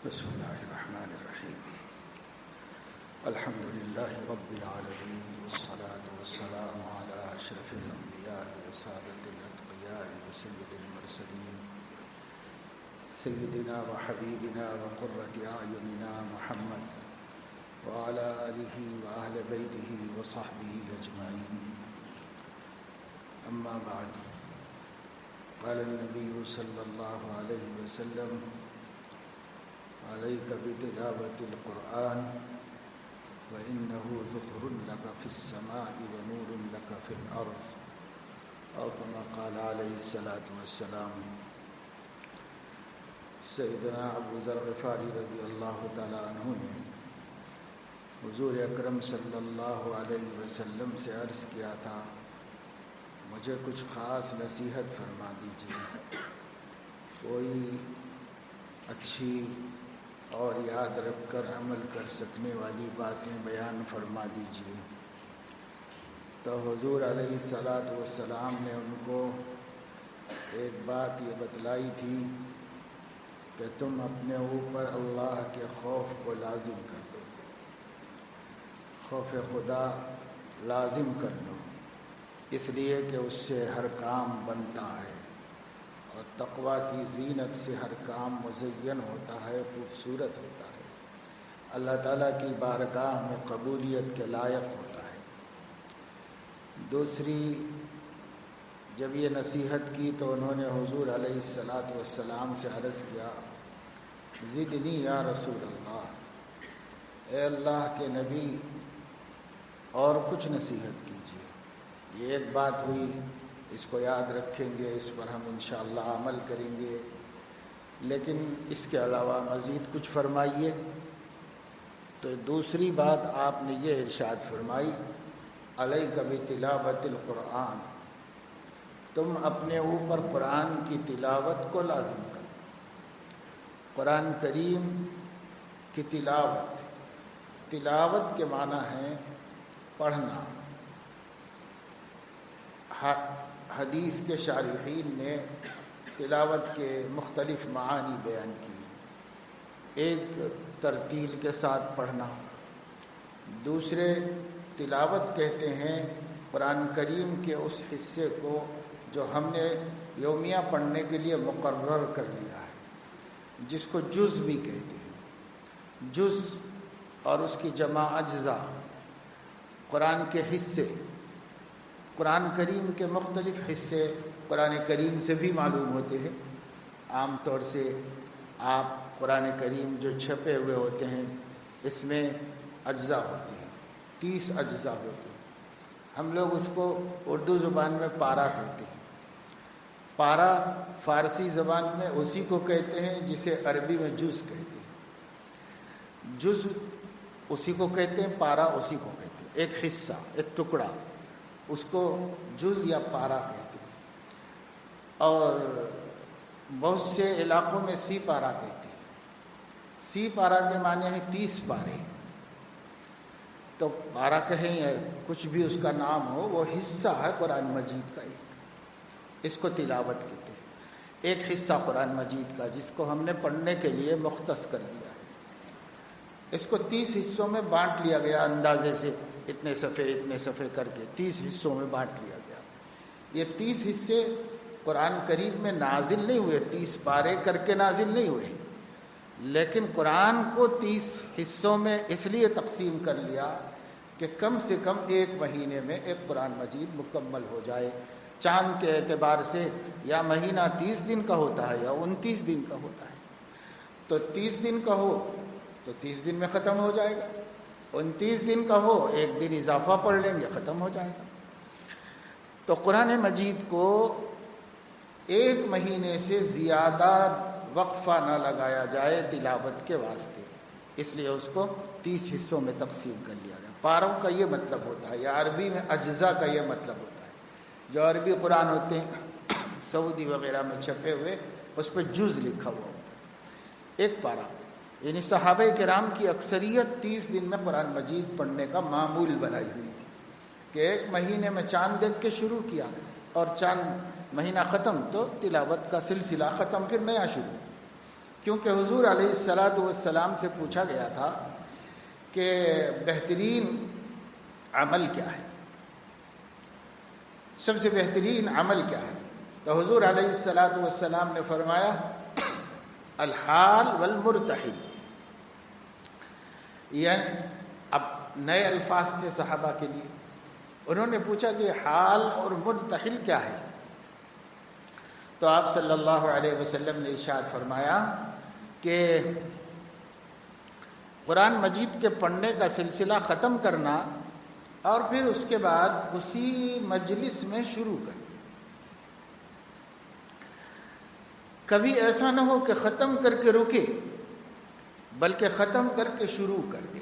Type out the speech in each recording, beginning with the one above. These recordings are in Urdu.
بسم الله الرحمن الرحيم. الحمد لله رب العالمين، والصلاة والسلام على أشرف الأنبياء وسادة الأتقياء وسيد المرسلين سيدنا وحبيبنا وقرة أعيننا محمد وعلى آله وأهل بيته وصحبه أجمعين. أما بعد، قال النبي صلى الله عليه وسلم: عليك بتلاوة القرآن فإنه ذكر لك في السماء ونور لك في الأرض، أو كما قال عليه الصلاة والسلام. سیدنا ابو ذر غفاری رضی اللہ تعالی عنہ نے حضور اکرم صلی اللہ علیہ وسلم سے عرض کیا تھا: مجھے کچھ خاص نصیحت فرما دیجیے، کوئی اچھی اور یاد رکھ کر عمل کر سکنے والی باتیں بیان فرما دیجیے. تو حضور علیہ الصلاۃ والسلام نے ان کو ایک بات یہ بتلائی تھی کہ تم اپنے اوپر اللہ کے خوف کو لازم کر لو، خوف خدا لازم کر لو، اس لیے کہ اس سے ہر کام بنتا ہے، اور تقویٰ کی زینت سے ہر کام مزین ہوتا ہے، خوبصورت ہوتا ہے، اللہ تعالیٰ کی بارگاہ میں قبولیت کے لائق ہوتا ہے. دوسری، جب یہ نصیحت کی تو انہوں نے حضور علیہ الصلاۃ والسلام سے عرض کیا: زدنی یا رسول اللہ، اے اللہ کے نبی اور کچھ نصیحت کیجیے. یہ ایک بات ہوئی، اس کو یاد رکھیں گے، اس پر ہم انشاءاللہ عمل کریں گے، لیکن اس کے علاوہ مزید کچھ فرمائیے. تو دوسری بات آپ نے یہ ارشاد فرمائی: علیک بتلاوت القرآن، تم اپنے اوپر قرآن کی تلاوت کو لازم کرو. قرآن کریم کی تلاوت، تلاوت کے معنی ہے پڑھنا. حدیث کے شارحین نے تلاوت کے مختلف معانی بیان کی. ایک ترتیل کے ساتھ پڑھنا، دوسرے تلاوت کہتے ہیں قرآن کریم کے اس حصے کو جو ہم نے یومیہ پڑھنے کے لیے مقرر کر لیا ہے، جس کو جز بھی کہتے ہیں. جز اور اس کی جمع اجزاء، قرآن کے حصے. قرآن کریم کے مختلف حصے قرآن کریم سے بھی معلوم ہوتے ہیں. عام طور سے آپ قرآن کریم جو چھپے ہوئے ہوتے ہیں اس میں اجزاء ہوتے ہیں، 30 اجزاء ہوتے ہیں. ہم لوگ اس کو اردو زبان میں پارہ کہتے ہیں. پارہ فارسی زبان میں اسی کو کہتے ہیں جسے عربی میں جز کہتے ہیں. جز اسی کو کہتے ہیں، پارہ اسی کو کہتے ہیں. ایک حصہ، ایک ٹکڑا، اس کو جز یا پارہ کہتے ہیں. اور بہت سے علاقوں میں سی پارہ کہتے ہیں. سی پارہ کے معنی ہے 30 پارے. تو پارہ کہیں یا کچھ بھی اس کا نام ہو، وہ حصہ ہے قرآن مجید کا. اس کو تلاوت کہتے ہیں. ایک حصہ قرآن مجید کا جس کو ہم نے پڑھنے کے لیے مختص کر دیا ہے. اس کو 30 حصوں میں بانٹ لیا گیا، اندازے سے اتنے صفحے کر کے 30 حصوں میں بانٹ لیا گیا. یہ 30 حصے قرآن کریم میں نازل نہیں ہوئے، 30 پارے کر کے نازل نہیں ہوئے، لیکن قرآن کو 30 حصوں میں اس لیے تقسیم کر لیا کہ کم سے کم ایک مہینے میں ایک قرآن مجید مکمل ہو جائے. چاند کے اعتبار سے یا مہینہ 30 دن کا ہوتا ہے یا 29 دن کا ہوتا ہے. تو 30 دن کا ہو تو 30 دن میں ختم ہو جائے گا. 29 دن کا ہو، ایک دن اضافہ پڑھ لیں گے، ختم ہو جائے گا. تو قرآن مجید کو ایک مہینے سے زیادہ وقفہ نہ لگایا جائے تلاوت کے واسطے، اس لیے اس کو 30 حصوں میں تقسیم کر لیا گیا. پاروں کا یہ مطلب ہوتا ہے، یا عربی میں اجزاء کا یہ مطلب ہوتا ہے. جو عربی قرآن ہوتے ہیں سعودی وغیرہ میں چھپے ہوئے، اس پہ جز لکھا ہوا ہوتا ہے، ایک پارہ. یعنی صحابہ کرام کی اکثریت 30 دن میں قرآن مجید پڑھنے کا معمول بنائی ہوئی تھی کہ ایک مہینے میں چاند دیکھ کے شروع کیا اور چاند مہینہ ختم تو تلاوت کا سلسلہ ختم، پھر نیا شروع. کیونکہ حضور علیہ الصلاۃ والسلام سے پوچھا گیا تھا کہ بہترین عمل کیا ہے، سب سے بہترین عمل کیا ہے؟ تو حضور علیہ الصلاۃ والسلام نے فرمایا الحال والمرتحل. یعنی اب نئے الفاظ تھے صحابہ کے لیے. انہوں نے پوچھا کہ حال اور مرتحل کیا ہے؟ تو آپ صلی اللہ علیہ وسلم نے ارشاد فرمایا کہ قرآن مجید کے پڑھنے کا سلسلہ ختم کرنا اور پھر اس کے بعد اسی مجلس میں شروع کرنا. کبھی ایسا نہ ہو کہ ختم کر کے رکے، بلکہ ختم کر کے شروع کر دے.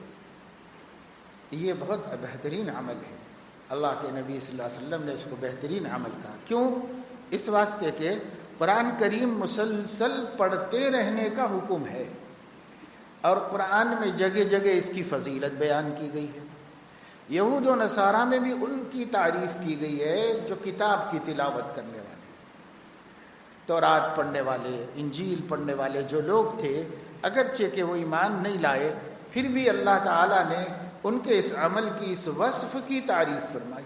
یہ بہت بہترین عمل ہے. اللہ کے نبی صلی اللہ علیہ وسلم نے اس کو بہترین عمل کہا. کیوں؟ اس واسطے کہ قرآن کریم مسلسل پڑھتے رہنے کا حکم ہے، اور قرآن میں جگہ جگہ اس کی فضیلت بیان کی گئی ہے. یہود و نصارہ میں بھی ان کی تعریف کی گئی ہے جو کتاب کی تلاوت کرنے والے، تورات پڑھنے والے، انجیل پڑھنے والے جو لوگ تھے، اگرچہ کہ وہ ایمان نہیں لائے، پھر بھی اللہ تعالیٰ نے ان کے اس عمل کی، اس وصف کی تعریف فرمائی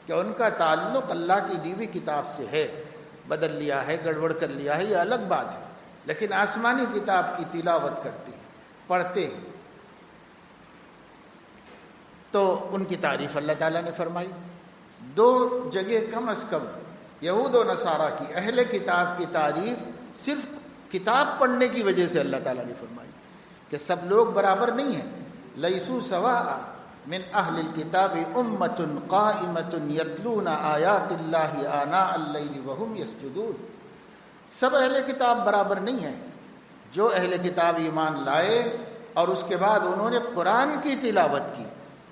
کہ ان کا تعلق اللہ کی دی ہوئی کتاب سے ہے. بدل لیا ہے، گڑبڑ کر لیا ہے، یہ الگ بات ہے، لیکن آسمانی کتاب کی تلاوت کرتے ہیں، پڑھتے ہیں. تو ان کی تعریف اللہ تعالیٰ نے فرمائی. دو جگہ کم از کم یہود و نصارہ کی، اہل کتاب کی تعریف صرف کتاب پڑھنے کی وجہ سے اللہ تعالیٰ نے فرمائی کہ سب لوگ برابر نہیں ہیں. لیسوا سواء من اہل الکتاب امۃ قائمۃ یتلون آیات اللہ آناء اللیل وہم یسجدون. سب اہل کتاب برابر نہیں ہیں. جو اہل کتاب ایمان لائے اور اس کے بعد انہوں نے قرآن کی تلاوت کی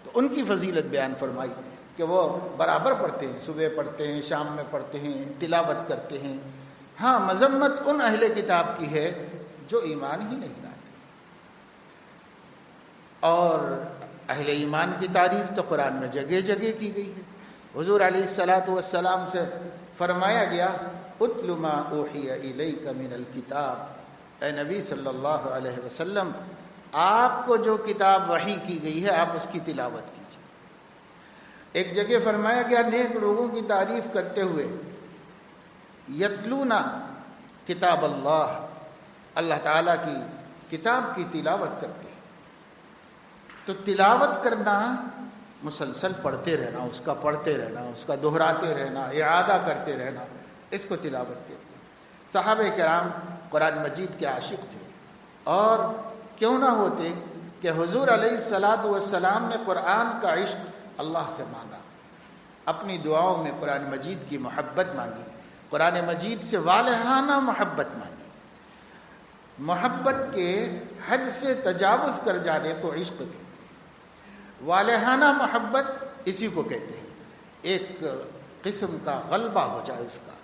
تو ان کی فضیلت بیان فرمائی کہ وہ برابر پڑھتے ہیں، صبح پڑھتے ہیں، شام میں پڑھتے ہیں، تلاوت کرتے ہیں. ہاں، مذمت ان اہل کتاب کی ہے جو ایمان ہی نہیں لاتے. اور اہل ایمان کی تعریف تو قرآن میں جگہ جگہ کی گئی ہے. حضور علیہ الصلاۃ والسلام سے فرمایا گیا اتل ما اوحی الیک من الکتاب. اے نبی صلی اللہ علیہ وسلم، آپ کو جو کتاب وحی کی گئی ہے آپ اس کی تلاوت کیجیے. ایک جگہ فرمایا گیا نیک لوگوں کی تعریف کرتے ہوئے یتلونا کتاب اللہ، اللہ تعالیٰ کی کتاب کی تلاوت کرتے ہیں. تو تلاوت کرنا، مسلسل پڑھتے رہنا، اس کا پڑھتے رہنا، اس کا دہراتے رہنا، اعادہ کرتے رہنا، اس کو تلاوت کہتے ہیں. صحابہ کرام قرآن مجید کے عاشق تھے، اور کیوں نہ ہوتے کہ حضور علیہ الصلاۃ والسلام نے قرآن کا عشق اللہ سے مانگا، اپنی دعاؤں میں قرآن مجید کی محبت مانگی، قرآن مجید سے والہانہ محبت مانگی. محبت کے حد سے تجاوز کر جانے کو عشق کہتے ہیں. والہانہ محبت اسی کو کہتے ہیں. ایک قسم کا غلبہ ہو جائے، اس کا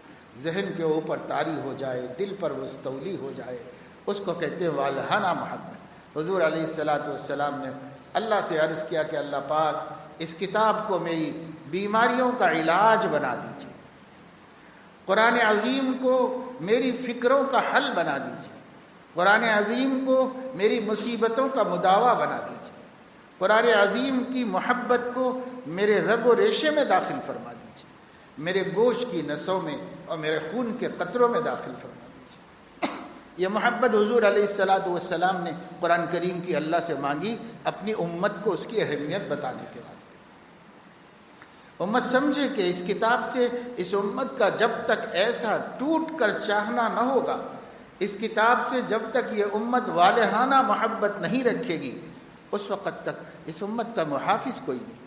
ذہن کے اوپر طاری ہو جائے، دل پر مستولی ہو جائے، اس کو کہتے ہیں والہانہ محبت. حضور علیہ الصلاۃ والسلام نے اللہ سے عرض کیا کہ اللہ پاک اس کتاب کو میری بیماریوں کا علاج بنا دیجیے، قرآن عظیم کو میری فکروں کا حل بنا دیجیے، قرآن عظیم کو میری مصیبتوں کا مداوا بنا دیجیے، قرآن عظیم کی محبت کو میرے رگ و ریشے میں داخل فرما دیجیے، میرے گوشت کی نسوں میں اور میرے خون کے قطروں میں داخل فرما دیجیے. یہ محبت حضور علیہ الصلاۃ والسلام نے قرآن کریم کی اللہ سے مانگی، اپنی امت کو اس کی اہمیت بتانے کے واسطے. امت سمجھے کہ اس کتاب سے اس امت کا جب تک ایسا ٹوٹ کر چاہنا نہ ہوگا، اس کتاب سے جب تک یہ امت والہانہ محبت نہیں رکھے گی، اس وقت تک اس امت کا محافظ کوئی نہیں،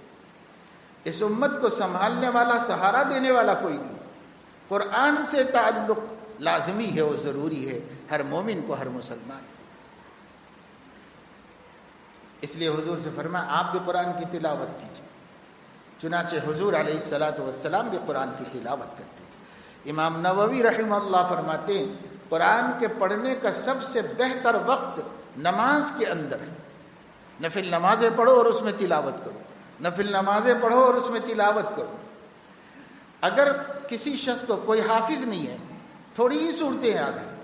اس امت کو سنبھالنے والا، سہارا دینے والا کوئی نہیں. قرآن سے تعلق لازمی ہے اور ضروری ہے ہر مومن کو، ہر مسلمان. اس لیے حضور سے فرمایا آپ بھی قرآن کی تلاوت کیجیے. چنانچہ حضور علیہ الصلاۃ والسلام بھی قرآن کی تلاوت کرتے تھے. امام نووی رحمہ اللہ فرماتے ہیں قرآن کے پڑھنے کا سب سے بہتر وقت نماز کے اندر ہے. نفل نمازیں پڑھو اور اس میں تلاوت کرو، نفل نمازیں پڑھو اور اس میں تلاوت کرو. اگر کسی شخص کو کوئی حافظ نہیں ہے، تھوڑی ہی صورتیں یاد ہیں،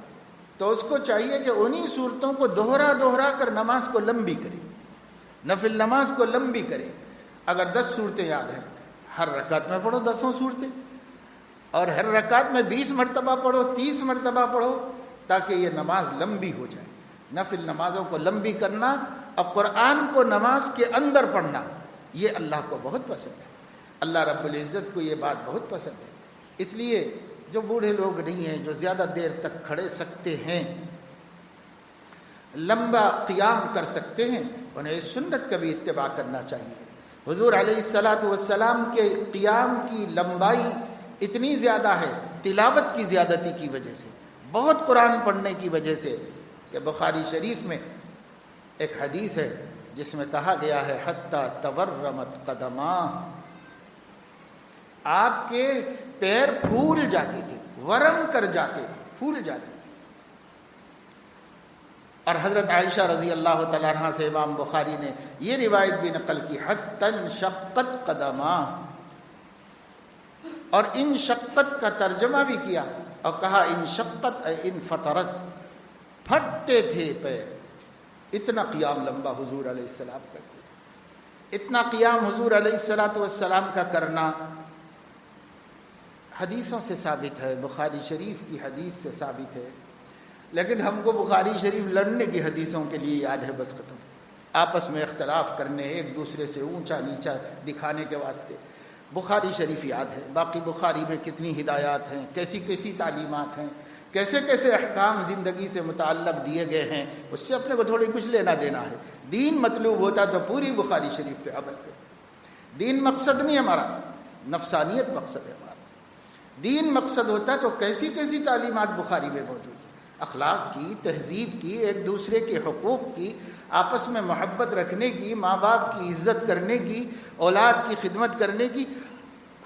تو اس کو چاہیے کہ انہی صورتوں کو دوہرا کر نماز کو لمبی کرے، نفل نماز کو لمبی کرے۔ اگر 10 صورتیں یاد ہیں، ہر رکعت میں پڑھو 10 صورتیں، اور ہر رکعت میں 20 مرتبہ پڑھو، 30 مرتبہ پڑھو، تاکہ یہ نماز لمبی ہو جائے۔ نفل نمازوں کو لمبی کرنا اور قرآن کو نماز کے اندر پڑھنا، یہ اللہ کو بہت پسند ہے۔ اللہ رب العزت کو یہ بات بہت پسند ہے۔ اس لیے جو بوڑھے لوگ نہیں ہیں، جو زیادہ دیر تک کھڑے سکتے ہیں، لمبا قیام کر سکتے ہیں، انہیں اس سنت کا بھی اتباع کرنا چاہیے۔ حضور علیہ السلام کے قیام کی لمبائی اتنی زیادہ ہے تلاوت کی زیادتی کی وجہ سے، بہت قرآن پڑھنے کی وجہ سے، کہ بخاری شریف میں ایک حدیث ہے جس میں کہا گیا ہے حتی تورمت قدماہ، آپ کے پیر پھول جاتے تھے، ورم کر جاتے تھے، پھول جاتے تھے۔ اور حضرت عائشہ رضی اللہ تعالیٰ عنہ سے امام بخاری نے یہ روایت بھی نقل کی حتی انشقت قدماہ، اور انشقت کا ترجمہ بھی کیا اور کہا انشقت اے انفطرت، پھٹتے تھے پیر۔ اتنا قیام لمبا حضور علیہ السلام کرتے، اتنا قیام حضور علیہ السلام کا کرنا حدیثوں سے ثابت ہے، بخاری شریف کی حدیث سے ثابت ہے۔ لیکن ہم کو بخاری شریف لڑنے کی حدیثوں کے لیے یاد ہے، بس ختم، آپس میں اختلاف کرنے، ایک دوسرے سے اونچا نیچا دکھانے کے واسطے بخاری شریف یاد ہے۔ باقی بخاری میں کتنی ہدایات ہیں، کیسی کیسی تعلیمات ہیں، کیسے کیسے احکام زندگی سے متعلق دیے گئے ہیں، اس سے اپنے کو تھوڑی کچھ لینا دینا ہے۔ دین مطلوب ہوتا تو پوری بخاری شریف پہ عمل کرے۔ دین مقصد نہیں ہمارا، نفسانیت مقصد ہے ہمارا۔ دین مقصد ہوتا تو کیسی کیسی تعلیمات بخاری میں موجود ہیں، اخلاق کی، تہذیب کی، ایک دوسرے کے حقوق کی، آپس میں محبت رکھنے کی، ماں باپ کی عزت کرنے کی، اولاد کی خدمت کرنے کی،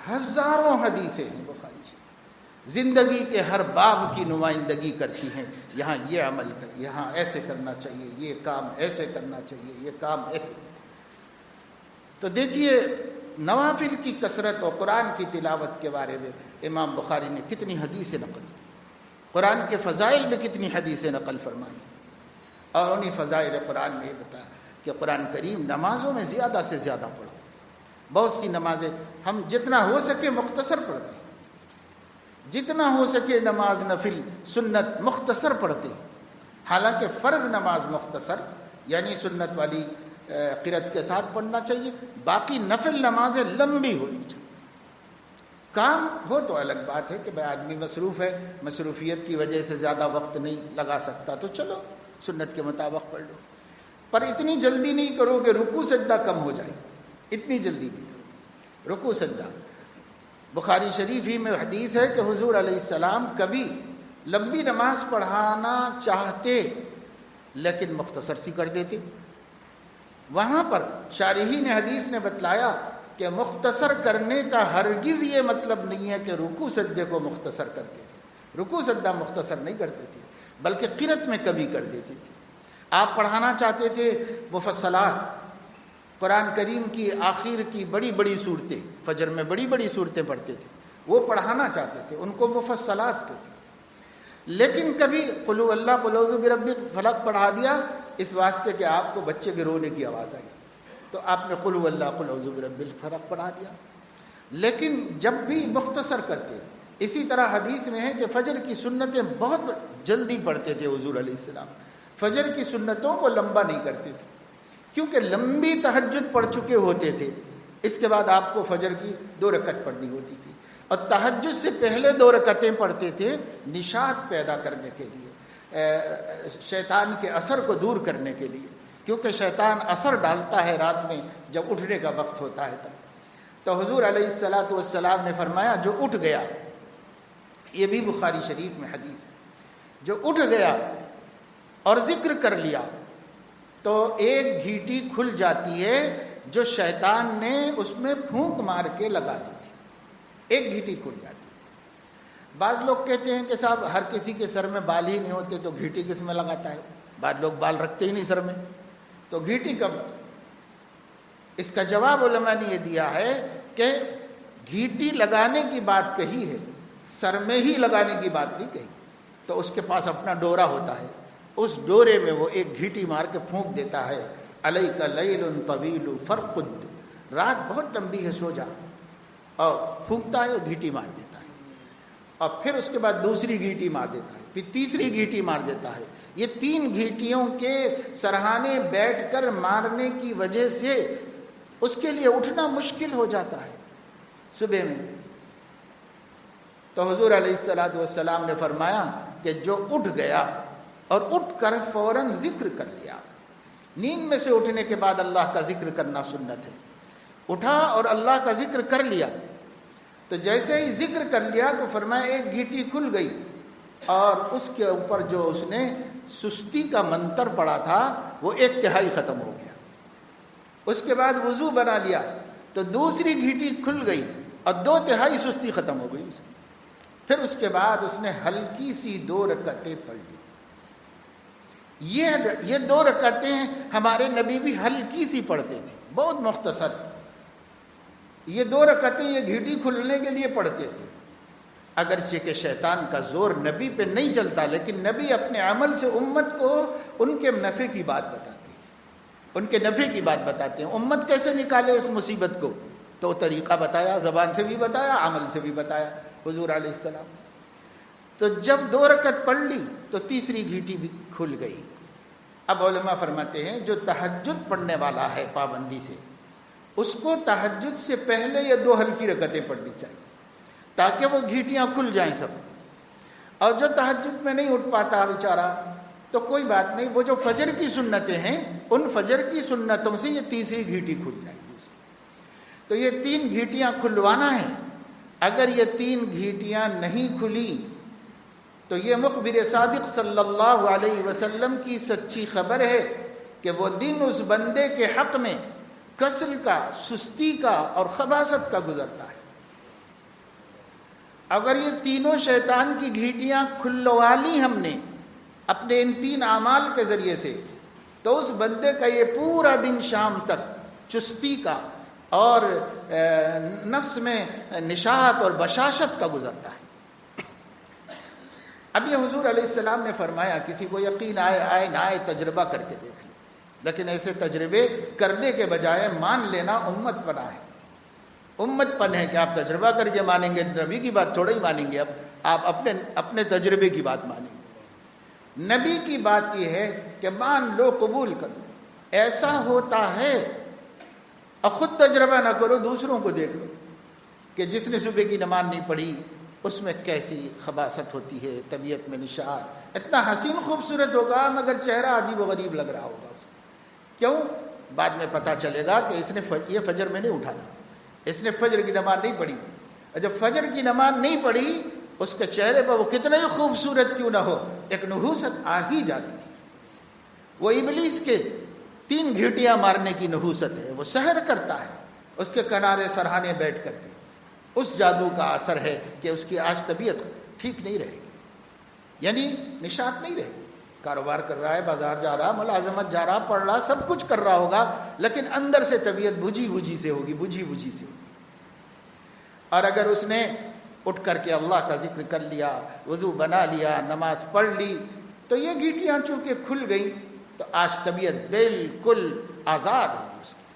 ہزاروں حدیثیں ہیں بخاری شریف، زندگی کے ہر باب کی نمائندگی کرتی ہیں۔ یہاں یہ عمل کر، یہاں ایسے کرنا چاہیے، یہ کام ایسے کرنا چاہیے، یہ کام ایسے۔ تو دیکھیے نوافل کی کثرت اور قرآن کی تلاوت کے بارے میں امام بخاری نے کتنی حدیثیں نقل کی، قرآن کے فضائل میں کتنی حدیثیں نقل فرمائی، اور انہی فضائل قرآن میں یہ بتایا کہ قرآن کریم نمازوں میں زیادہ سے زیادہ پڑھو۔ بہت سی نمازیں ہم جتنا ہو سکے مختصر پڑھتے ہیں، جتنا ہو سکے نماز نفل سنت مختصر پڑھتے ہیں، حالانکہ فرض نماز مختصر یعنی سنت والی قرأت کے ساتھ پڑھنا چاہیے، باقی نفل نمازیں لمبی ہونی چاہیے۔ کام ہو تو الگ بات ہے کہ بھائی آدمی مصروف ہے، مصروفیت کی وجہ سے زیادہ وقت نہیں لگا سکتا، تو چلو سنت کے مطابق پڑھ لو، پر اتنی جلدی نہیں کرو کہ رکوع سجدہ کم ہو جائے، اتنی جلدی نہیں کرو رکوع سجدہ۔ بخاری شریف ہی میں حدیث ہے کہ حضور علیہ السلام کبھی لمبی نماز پڑھانا چاہتے لیکن مختصر سی کر دیتے۔ وہاں پر شارحین حدیث نے بتلایا کہ مختصر کرنے کا ہرگز یہ مطلب نہیں ہے کہ رکوع سجدے کو مختصر کرتے تھے، رکوع سجدہ مختصر نہیں کرتے تھے، بلکہ قرأت میں کمی کر دیتے تھے۔ آپ پڑھانا چاہتے تھے مفصلات، قرآن کریم کی آخر کی بڑی بڑی صورتیں، فجر میں بڑی بڑی صورتیں پڑھتے تھے، وہ پڑھانا چاہتے تھے، ان کو مفصلات کہتے ہیں۔ لیکن کبھی قل هو اللہ قل اعوذ برب الفلق پڑھا دیا اس واسطے کہ آپ کو بچے کے رونے کی آواز آئی، تو آپ نے قل هو اللہ قل اعوذ برب الفلق پڑھا دیا۔ لیکن جب بھی مختصر کرتے، اسی طرح حدیث میں ہے کہ فجر کی سنتیں بہت جلدی پڑھتے تھے حضور علیہ السلام، فجر کی سنتوں کو لمبا نہیں کرتے تھے، کیونکہ لمبی تہجد پڑھ چکے ہوتے تھے۔ اس کے بعد آپ کو فجر کی 2 رکعت پڑھنی ہوتی تھی، اور تہجد سے پہلے 2 رکعتیں پڑھتے تھے نشاط پیدا کرنے کے لیے، شیطان کے اثر کو دور کرنے کے لیے، کیونکہ شیطان اثر ڈالتا ہے رات میں جب اٹھنے کا وقت ہوتا ہے تب۔ تو حضور علیہ السلام نے فرمایا جو اٹھ گیا، یہ بھی بخاری شریف میں حدیث ہے، جو اٹھ گیا اور ذکر کر لیا تو ایک گھیٹی کھل جاتی ہے جو شیطان نے اس میں پھونک مار کے لگا دی تھی، ایک گھیٹی کھل جاتی ہے۔ بعض لوگ کہتے ہیں کہ صاحب ہر کسی کے سر میں بال ہی نہیں ہوتے تو گھیٹی کس میں لگاتا ہے، بعض لوگ بال رکھتے ہی نہیں سر میں، تو گھیٹی کب؟ اس کا جواب علماء نے یہ دیا ہے کہ گھیٹی لگانے کی بات کہی ہے، سر میں ہی لگانے کی بات نہیں کہی۔ تو اس کے پاس اپنا ڈورا ہوتا ہے، اس ڈورے میں وہ ایک گھیٹی مار کے پھونک دیتا ہے، علیک لیل طویل فرقد، رات بہت لمبی ہے سو جا، اور پھونکتا ہے اور گھیٹی مار دیتا ہے، اور پھر اس کے بعد دوسری گھیٹی مار دیتا ہے، پھر تیسری گھیٹی مار دیتا ہے۔ یہ 3 گھیٹیوں کے سرہانے بیٹھ کر مارنے کی وجہ سے اس کے لیے اٹھنا مشکل ہو جاتا ہے صبح میں۔ تو حضور علیہ الصلوۃ والسلام نے فرمایا کہ جو اٹھ گیا اور اٹھ کر فوراً ذکر کر لیا، نیند میں سے اٹھنے کے بعد اللہ کا ذکر کرنا سنت ہے، اٹھا اور اللہ کا ذکر کر لیا، تو جیسے ہی ذکر کر لیا تو فرمایا ایک گھیٹی کھل گئی، اور اس کے اوپر جو اس نے سستی کا منتر پڑا تھا وہ 1/3 ختم ہو گیا۔ اس کے بعد وضو بنا لیا تو دوسری گھیٹی کھل گئی اور 2/3 سستی ختم ہو گئی اس کی۔ پھر اس کے بعد اس نے ہلکی سی 2 رکعتیں پڑھ لی۔ یہ 2 رکعتیں ہمارے نبی بھی ہلکی سی پڑھتے تھے، بہت مختصر۔ یہ 2 رکعتیں یہ گھیٹی کھلنے کے لیے پڑھتے تھے، اگرچہ کہ شیطان کا زور نبی پہ نہیں چلتا، لیکن نبی اپنے عمل سے امت کو ان کے نفع کی بات بتاتے ہیں، ان کے نفع کی بات بتاتے ہیں۔ امت کیسے نکالے اس مصیبت کو، تو طریقہ بتایا، زبان سے بھی بتایا، عمل سے بھی بتایا حضور علیہ السلام۔ تو جب 2 رکعت پڑھ لی تو تیسری گھیٹی بھی کھل گئی۔ اب علماء فرماتے ہیں جو تہجد پڑھنے والا ہے پابندی سے، اس کو تہجد سے پہلے یہ 2 ہلکی رکعتیں پڑھنی چاہیے تاکہ وہ گھیٹیاں کھل جائیں سب۔ اور جو تہجد میں نہیں اٹھ پاتا بیچارہ تو کوئی بات نہیں، وہ جو فجر کی سنتیں ہیں ان فجر کی سنتوں سے یہ تیسری گھیٹی کھل جائے گی۔ تو یہ 3 گھیٹیاں کھلوانا ہے۔ اگر یہ 3 گھیٹیاں نہیں کھلی تو یہ مخبر صادق صلی اللہ علیہ وسلم کی سچی خبر ہے کہ وہ دن اس بندے کے حق میں کسل کا، سستی کا اور خباثت کا گزرتا ہے۔ اگر یہ تینوں شیطان کی گھیٹیاں کھلوا لی ہم نے اپنے ان 3 اعمال کے ذریعے سے، تو اس بندے کا یہ پورا دن شام تک چستی کا اور نفس میں نشاط اور بشاشت کا گزرتا ہے۔ اب یہ حضور علیہ السلام نے فرمایا کسی کو یقین آئے نہ آئے تجربہ کر کے دیکھ لیں، لیکن ایسے تجربے کرنے کے بجائے مان لینا امت پنا ہے۔ امت پن ہے کہ آپ تجربہ کر کے مانیں گے، نبی کی بات تھوڑا ہی مانیں گے، اب آپ اپنے تجربے کی بات مانیں گے۔ نبی کی بات یہ ہے کہ مان لو، قبول کرو، ایسا ہوتا ہے، اور خود تجربہ نہ کرو، دوسروں کو دیکھ لو کہ جس نے صبح کی نماز نہیں پڑھی اس میں کیسی خباثت ہوتی ہے، طبیعت میں نشاط، اتنا حسین خوبصورت ہوگا مگر چہرہ عجیب و غریب لگ رہا ہوگا اس کا۔ کیوں؟ بعد میں پتہ چلے گا کہ اس نے یہ فجر میں نہیں اٹھا تھا، اس نے فجر کی نماز نہیں پڑھی، اور جب فجر کی نماز نہیں پڑھی اس کے چہرے پر وہ کتنا ہی خوبصورت کیوں نہ ہو ایک نحوست آ ہی جاتی ہے۔ وہ ابلیس کے 3 گھیٹیاں مارنے کی نحوست ہے، وہ سحر کرتا ہے اس کے کنارے سرہانے بیٹھ کر کے۔ اس جادو کا اثر ہے کہ اس کی آج طبیعت ٹھیک نہیں رہے گی، یعنی نشاط نہیں رہے گی۔ کاروبار کر رہا ہے، بازار جا رہا، ملازمت جا رہا، پڑھ رہا، سب کچھ کر رہا ہوگا، لیکن اندر سے طبیعت بجھی سے ہوگی۔ اور اگر اس نے اٹھ کر کے اللہ کا ذکر کر لیا، وضو بنا لیا، نماز پڑھ لی، تو یہ گھیٹیاں چونکہ کھل گئی تو آج طبیعت بالکل آزاد ہوگی، اس کی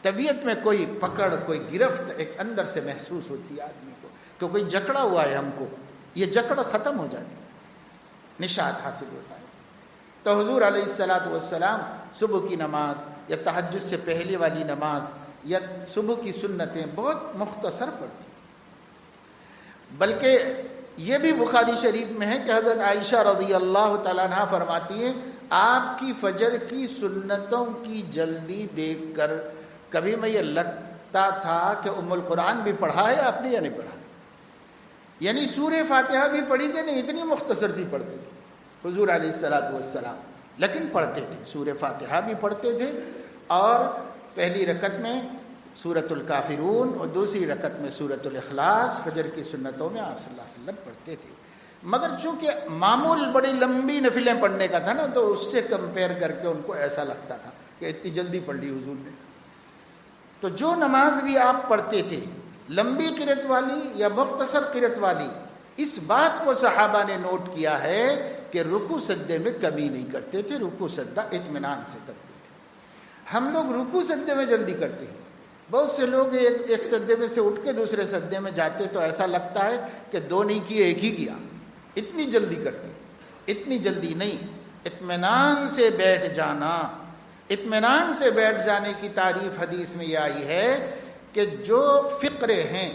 طبیعت میں کوئی پکڑ، کوئی گرفت ایک اندر سے محسوس ہوتی ہے آدمی کو کہ کوئی جکڑا ہوا ہے ہم کو، یہ جکڑ ختم ہو جاتی ہے، نشاط حاصل ہوتا ہے۔ تو حضور علیہ الصلوۃ والسلام صبح کی نماز یا تہجد سے پہلے والی نماز یا صبح کی سنتیں بہت مختصر پڑھتی، بلکہ یہ بھی بخاری شریف میں ہے کہ حضرت عائشہ رضی اللہ تعالیٰ عنہا فرماتی ہیں آپ کی فجر کی سنتوں کی جلدی دیکھ کر کبھی میں یہ لگتا تھا کہ ام القرآن بھی پڑھا ہے آپ نے یا نہیں پڑھا، یعنی سورہ فاتحہ بھی پڑھی کہ نہیں، اتنی مختصر سی پڑھتے تھے حضور علیہ الصلوۃ والسلام، لیکن پڑھتے تھے، سورہ فاتحہ بھی پڑھتے تھے، اور پہلی رکعت میں سورۃ الکافرون اور دوسری رکعت میں سورۃ الاخلاص فجر کی سنتوں میں آپ صلی اللہ علیہ وسلم پڑھتے تھے۔ مگر چونکہ معمول بڑی لمبی نفلیں پڑھنے کا تھا نا، تو اس سے کمپیئر کر کے ان کو ایسا لگتا تھا کہ اتنی جلدی پڑھ لی حضور نے۔ تو جو نماز بھی آپ پڑھتے تھے، لمبی قرأت والی یا مختصر قرأت والی، اس بات کو صحابہ نے نوٹ کیا ہے کہ رکوع سجدے میں کمی نہیں کرتے تھے، رکوع سجدہ اطمینان سے کرتے تھے۔ ہم لوگ رکوع سجدے میں جلدی کرتے ہیں۔ بہت سے لوگ ایک سجدے میں سے اٹھ کے دوسرے سجدے میں جاتے تو ایسا لگتا ہے کہ دو نہیں کیے ایک ہی کیا، اتنی جلدی کرتے۔ اتنی جلدی نہیں، اطمینان سے بیٹھ جانا۔ اطمینان سے بیٹھ جانے کی تعریف حدیث میں یہ آئی ہے کہ جو فقرے ہیں،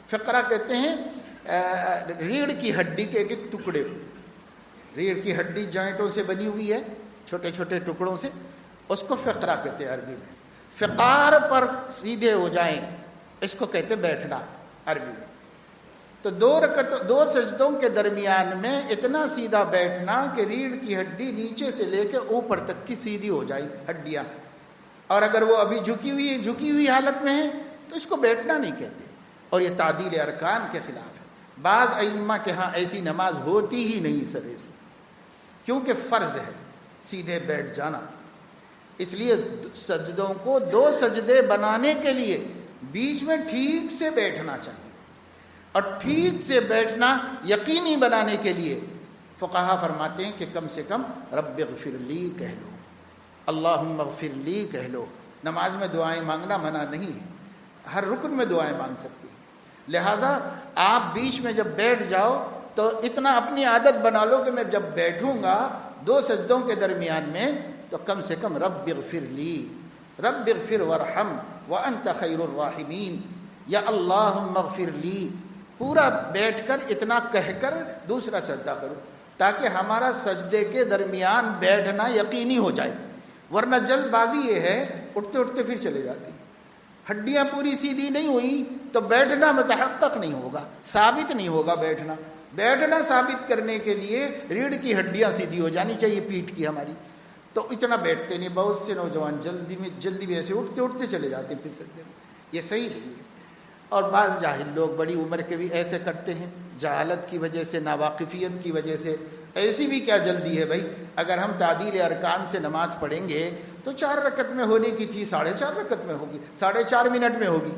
فقرہ کہتے ہیں ریڑھ کی ہڈی کے ایک ایک ٹکڑے، ریڑھ کی ہڈی جوائنٹوں سے بنی ہوئی ہے، چھوٹے چھوٹے ٹکڑوں سے، اس کو فقرہ کہتے ہیں عربی میں۔ فقار پر سیدھے ہو جائیں، اس کو کہتے بیٹھنا عربی میں۔ تو دو سجدوں کے درمیان میں اتنا سیدھا بیٹھنا کہ ریڑھ کی ہڈی نیچے سے لے کے اوپر تک کی سیدھی ہو جائے ہڈیاں، اور اگر وہ ابھی جھکی ہوئی حالت میں ہے تو اس کو بیٹھنا نہیں کہتے، اور یہ تعدیل ارکان کے خلاف ہے۔ بعض ائمہ کے ہاں ایسی نماز ہوتی ہی نہیں سرے سے، کیونکہ فرض ہے سیدھے بیٹھ جانا۔ اس لیے سجدوں کو دو سجدے بنانے کے لیے بیچ میں ٹھیک سے بیٹھنا چاہیے، اور ٹھیک سے بیٹھنا یقینی بنانے کے لیے فقہا فرماتے ہیں کہ کم سے کم رب اغفر لی کہہ لو، اللہم اغفر لی کہہ لو۔ نماز میں دعائیں مانگنا منع نہیں ہے، ہر رکن میں دعائیں مانگ سکتے ہیں، لہٰذا آپ بیچ میں جب بیٹھ جاؤ تو اتنا اپنی عادت بنا لو کہ میں جب بیٹھوں گا دو سجدوں کے درمیان میں تو کم سے کم رب اغفر لی، رب اغفر وارحم وانت خیر الراحمین، یا اللہم اغفر لی، پورا بیٹھ کر اتنا کہہ کر دوسرا سجدہ کرو، تاکہ ہمارا سجدے کے درمیان بیٹھنا یقینی ہو جائے۔ ورنہ جلد بازی یہ ہے اٹھتے اٹھتے پھر چلے جاتی، ہڈیاں پوری سیدھی نہیں ہوئی تو بیٹھنا متحقق نہیں ہوگا، ثابت نہیں ہوگا بیٹھنا۔ بیٹھنا ثابت کرنے کے لیے ریڑھ کی ہڈیاں سیدھی ہو جانی چاہیے پیٹھ کی ہماری، تو اتنا بیٹھتے نہیں۔ بہت سے نوجوان جلدی میں ایسے اٹھتے اٹھتے چلے جاتے ہیں پھر سجدے میں، یہ صحیح نہیں ہے۔ اور بعض جاہل لوگ بڑی عمر کے بھی ایسے کرتے ہیں، جہالت کی وجہ سے، ناواقفیت کی وجہ سے۔ ایسی بھی کیا جلدی ہے بھائی؟ اگر ہم تعدیل ارکان سے نماز پڑھیں گے تو 4 رکعت میں ہونے کی تھی 4.5 رکعت میں ہوگی، 4.5 منٹ میں ہوگی۔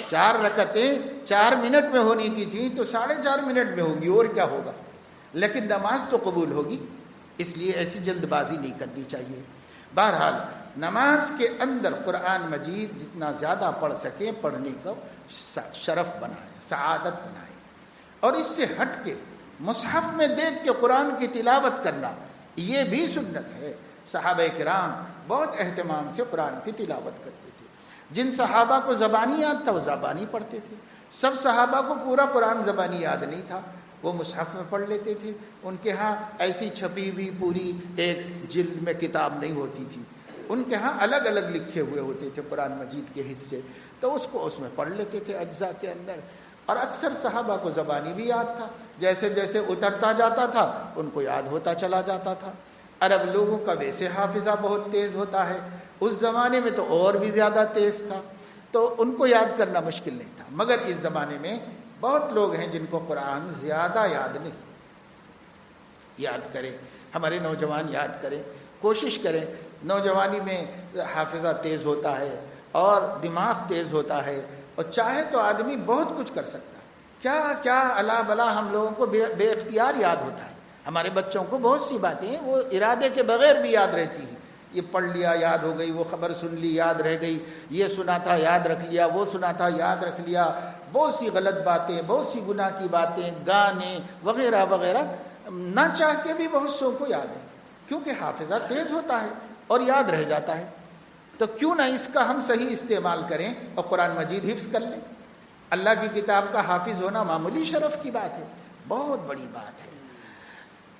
4 رکعتیں 4 منٹ میں ہونی کی تھی تو 4.5 منٹ میں ہوگی، اور کیا ہوگا؟ لیکن نماز تو قبول ہوگی، اس لیے ایسی جلد بازی نہیں کرنی چاہیے۔ بہرحال نماز کے اندر قرآن مجید جتنا زیادہ پڑھ سکیں پڑھنے کو شرف بنائیں، سعادت بنائیں، اور اس سے ہٹ کے مصحف میں دیکھ کے قرآن کی تلاوت کرنا یہ بھی سنت ہے۔ صحابہ کرام بہت اہتمام سے قرآن کی تلاوت کرتے تھے۔ جن صحابہ کو زبانی یاد تھا وہ زبانی پڑھتے تھے، سب صحابہ کو پورا قرآن زبانی یاد نہیں تھا، وہ مصحف میں پڑھ لیتے تھے۔ ان کے ہاں ایسی چھپی ہوئی پوری ایک جلد میں کتاب نہیں ہوتی تھی، ان کے ہاں الگ الگ لکھے ہوئے ہوتے تھے قرآن مجید کے حصے، تو اس کو اس میں پڑھ لیتے تھے اجزاء کے اندر۔ اور اکثر صحابہ کو زبانی بھی یاد تھا، جیسے جیسے اترتا جاتا تھا ان کو یاد ہوتا چلا جاتا تھا۔ عرب لوگوں کا ویسے حافظہ بہت تیز ہوتا ہے، اس زمانے میں تو اور بھی زیادہ تیز تھا، تو ان کو یاد کرنا مشکل نہیں تھا۔ مگر اس زمانے میں بہت لوگ ہیں جن کو قرآن زیادہ یاد نہیں۔ یاد کریں، ہمارے نوجوان یاد کریں، کوشش کریں۔ نوجوانی میں حافظہ تیز ہوتا ہے اور دماغ تیز ہوتا ہے، اور چاہے تو آدمی بہت کچھ کر سکتا ہے۔ کیا کیا الا بلا ہم لوگوں کو بے اختیار یاد ہوتا ہے۔ ہمارے بچوں کو بہت سی باتیں وہ ارادے کے بغیر بھی یاد رہتی ہیں۔ یہ پڑھ لیا یاد ہو گئی، وہ خبر سن لی یاد رہ گئی، یہ سنا تھا یاد رکھ لیا، وہ سنا تھا یاد رکھ لیا۔ بہت سی غلط باتیں، بہت سی گناہ کی باتیں، گانے وغیرہ وغیرہ نہ چاہ کے بھی بہت سو کو یاد ہے، کیونکہ حافظہ تیز ہوتا ہے اور یاد رہ جاتا ہے۔ تو کیوں نہ اس کا ہم صحیح استعمال کریں اور قرآن مجید حفظ کر لیں۔ اللہ کی کتاب کا حافظ ہونا معمولی شرف کی بات ہے، بہت بڑی بات ہے۔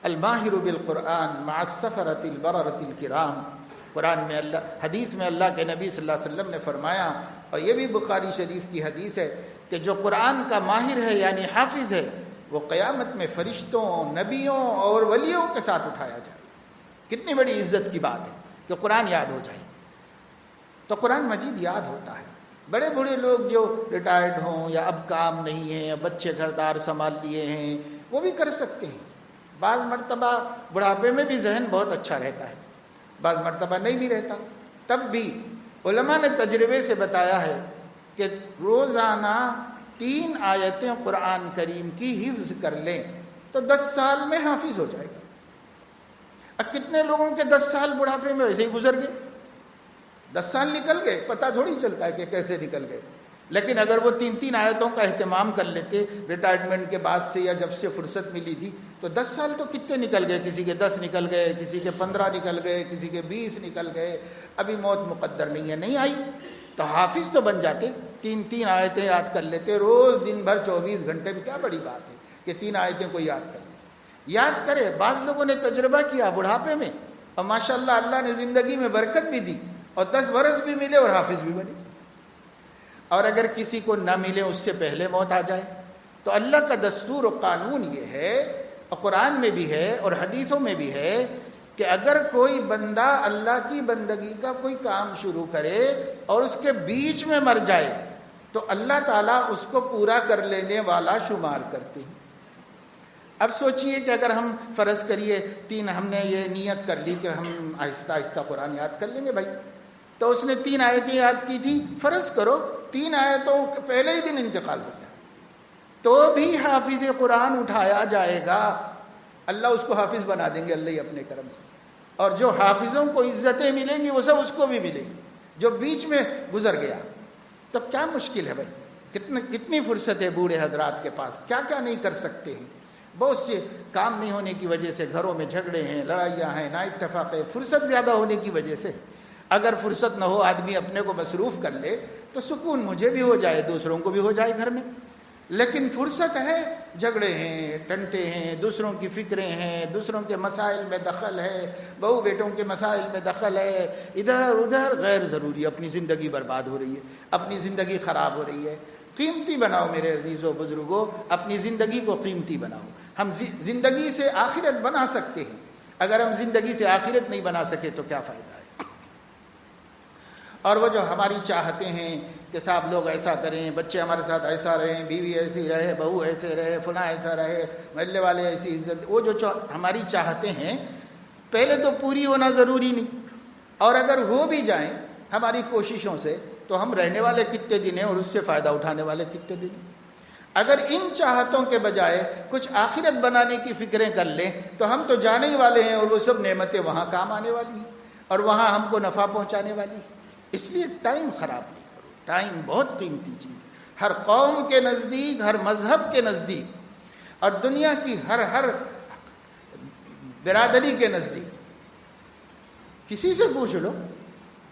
الماہر بالقرآن مع السفرۃ البررۃ الکرام، قرآن میں حدیث میں اللہ کے نبی صلی اللہ علیہ وسلم نے فرمایا، اور یہ بھی بخاری شریف کی حدیث ہے، کہ جو قرآن کا ماہر ہے یعنی حافظ ہے، وہ قیامت میں فرشتوں، نبیوں اور ولیوں کے ساتھ اٹھایا جائے۔ کتنی بڑی عزت کی بات ہے کہ قرآن یاد ہو جائے۔ تو قرآن مجید یاد ہوتا ہے۔ بڑے بڑے لوگ جو ریٹائرڈ ہوں یا اب کام نہیں ہے، بچے گھر دار سنبھال لیے ہیں، وہ بھی کر سکتے ہیں۔ بعض مرتبہ بڑھاپے میں بھی ذہن بہت اچھا رہتا ہے، بعض مرتبہ نہیں بھی رہتا، تب بھی علماء نے تجربے سے بتایا ہے کہ روزانہ 3 آیتیں قرآن کریم کی حفظ کر لیں تو 10 سال میں حافظ ہو جائے گا۔ اب کتنے لوگوں کے 10 سال بڑھاپے میں ویسے ہی گزر گئے، 10 سال نکل گئے، پتہ تھوڑی چلتا ہے کہ کیسے نکل گئے۔ لیکن اگر وہ 3 آیتوں کا اہتمام کر لیتے ریٹائرمنٹ کے بعد سے یا جب سے فرصت ملی تھی، تو 10 سال تو کتنے نکل گئے، کسی کے 10 نکل گئے، کسی کے 15 نکل گئے، کسی کے 20 نکل گئے۔ ابھی موت مقدر نہیں ہے، نہیں آئی تو حافظ تو بن جاتے، 3 آیتیں یاد کر لیتے روز، دن بھر 24 گھنٹے میں۔ کیا بڑی بات ہے کہ 3 آیتیں کوئی یاد کر لے، یاد کرے۔ بعض لوگوں نے تجربہ کیا بڑھاپے میں، اور ماشاءاللہ اللہ نے زندگی میں برکت بھی دی، اور 10 برس بھی ملے اور حافظ بھی بنے۔ اور اگر کسی کو نہ ملے، اس سے پہلے موت آ جائے، تو اللہ کا دستور و قانون یہ ہے، اور قرآن میں بھی ہے اور حدیثوں میں بھی ہے، کہ اگر کوئی بندہ اللہ کی بندگی کا کوئی کام شروع کرے اور اس کے بیچ میں مر جائے، تو اللہ تعالیٰ اس کو پورا کر لینے والا شمار کرتے ہیں۔ اب سوچئے کہ اگر ہم فرض کریے 3 ہم نے یہ نیت کر لی کہ ہم آہستہ آہستہ قرآن یاد کر لیں گے بھائی، تو اس نے 3 آیتیں یاد کی تھی، فرض کرو 3 آیتوں کے پہلے ہی دن انتقال ہو گیا، تو بھی حافظ قرآن اٹھایا جائے گا، اللہ اس کو حافظ بنا دیں گے اللہ ہی اپنے کرم سے۔ اور جو حافظوں کو عزتیں ملیں گی وہ سب اس کو بھی ملیں گی جو بیچ میں گزر گیا۔ تو کیا مشکل ہے بھائی، کتنی فرصت ہے بوڑھے حضرات کے پاس، کیا کیا نہیں کر سکتے ہیں۔ بہت سے کام نہیں ہونے کی وجہ سے گھروں میں جھگڑے ہیں، لڑائیاں ہیں، نا اتفاق ہے، فرصت زیادہ ہونے کی وجہ سے۔ اگر فرصت نہ ہو، آدمی اپنے کو مصروف کر لے تو سکون مجھے بھی ہو جائے، دوسروں کو بھی ہو جائے گھر میں۔ لیکن فرصت ہے، جھگڑے ہیں، ٹنٹے ہیں، دوسروں کی فکریں ہیں، دوسروں کے مسائل میں دخل ہے، بہو بیٹوں کے مسائل میں دخل ہے، ادھر ادھر غیر ضروری اپنی زندگی برباد ہو رہی ہے، اپنی زندگی خراب ہو رہی ہے۔ قیمتی بناؤ میرے عزیزوں بزرگوں، اپنی زندگی کو قیمتی بناؤ۔ ہم زندگی سے آخرت بنا سکتے ہیں، اگر ہم زندگی سے آخرت نہیں بنا سکے تو کیا فائدہ ہے۔ اور وہ جو ہماری چاہتے ہیں کہ صاحب لوگ ایسا کریں، بچے ہمارے ساتھ ایسا رہیں، بیوی ایسی رہے، بہو ایسے رہے، فلاں ایسا رہے، محلے والے ایسی عزت، وہ جو ہماری چاہتے ہیں پہلے تو پوری ہونا ضروری نہیں، اور اگر ہو بھی جائیں ہماری کوششوں سے تو ہم رہنے والے کتنے دن ہیں اور اس سے فائدہ اٹھانے والے کتنے دن ہیں۔ اگر ان چاہتوں کے بجائے کچھ آخرت بنانے کی فکریں کر لیں تو ہم تو جانے ہی والے ہیں، اور وہ سب نعمتیں وہاں کام آنے والی ہیں اور وہاں ہم کو نفع پہنچانے والی ہیں۔ اس لیے ٹائم خراب نہیں کرو، ٹائم بہت قیمتی چیز ہے، ہر قوم کے نزدیک، ہر مذہب کے نزدیک، اور دنیا کی ہر برادری کے نزدیک۔ کسی سے پوچھ لو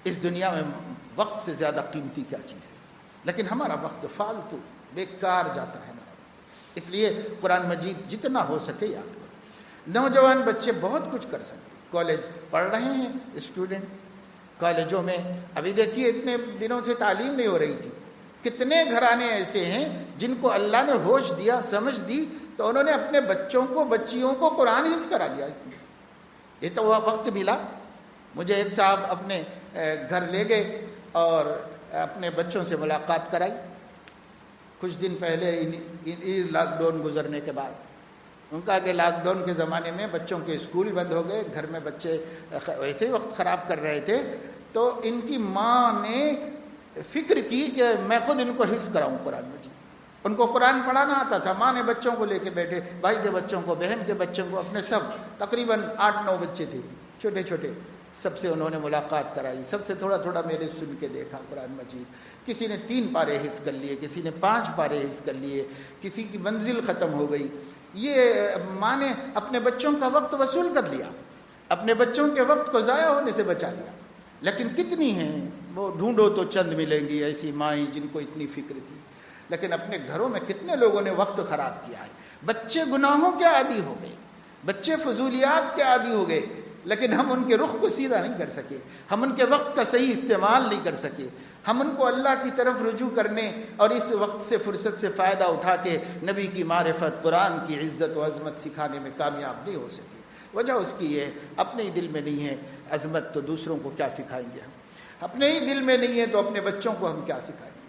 اس دنیا میں وقت سے زیادہ قیمتی کیا چیز ہے، لیکن ہمارا وقت فالتو بیکار جاتا ہے ہمارا۔ اس لیے قرآن مجید جتنا ہو سکے یاد کرو۔ نوجوان بچے بہت کچھ کر سکتے، کالج پڑھ رہے ہیں اسٹوڈنٹ، کالجوں میں ابھی دیکھیے اتنے دنوں سے تعلیم نہیں ہو رہی تھی، کتنے گھرانے ایسے ہیں جن کو اللہ نے ہوش دیا، سمجھ دی، تو انہوں نے اپنے بچوں کو، بچیوں کو قرآن حفظ کرا لیا۔ اس میں یہ تو وہ وقت ملا۔ مجھے ایک صاحب اپنے گھر لے گئے اور اپنے بچوں سے ملاقات کرائی کچھ دن پہلے لاک ڈاؤن گزرنے کے بعد۔ ان کا کہ لاک ڈاؤن کے زمانے میں بچوں کے اسکول بند ہو گئے، گھر میں بچے ویسے ہی وقت خراب کر رہے تھے، تو ان کی ماں نے فکر کی کہ میں خود ان کو حفظ کراؤں قرآن مجید۔ ان کو قرآن پڑھانا آتا تھا، ماں نے بچوں کو لے کے بیٹھے، بھائی کے بچوں کو، بہن کے بچوں کو، اپنے سب تقریباً 8-9 بچے تھے چھوٹے چھوٹے، سب سے انہوں نے ملاقات کرائی، سب سے تھوڑا تھوڑا میرے سن کے دیکھا قرآن مجید۔ کسی نے 3 پارے حفظ کر لیے، کسی نے 5 پارے حفظ کر لیے، کسی کی منزل ختم ہو گئی۔ یہ ماں نے اپنے بچوں کا وقت وصول کر لیا، اپنے بچوں کے وقت کو ضائع ہونے سے بچا لیا۔ لیکن کتنی ہیں وہ، ڈھونڈو تو چند ملیں گی ایسی مائیں جن کو اتنی فکر تھی، لیکن اپنے گھروں میں کتنے لوگوں نے وقت خراب کیا ہے۔ بچے گناہوں کے عادی ہو گئے، بچے فضولیات کے عادی ہو گئے، لیکن ہم ان کے رخ کو سیدھا نہیں کر سکے، ہم ان کے وقت کا صحیح استعمال نہیں کر سکے، ہم ان کو اللہ کی طرف رجوع کرنے اور اس وقت سے فرصت سے فائدہ اٹھا کے نبی کی معرفت، قرآن کی عزت و عظمت سکھانے میں کامیاب نہیں ہو سکے۔ وجہ اس کی ہے اپنے ہی دل میں نہیں ہے عظمت، تو دوسروں کو کیا سکھائیں گے ہم؟ اپنے ہی دل میں نہیں ہے تو اپنے بچوں کو ہم کیا سکھائیں گے؟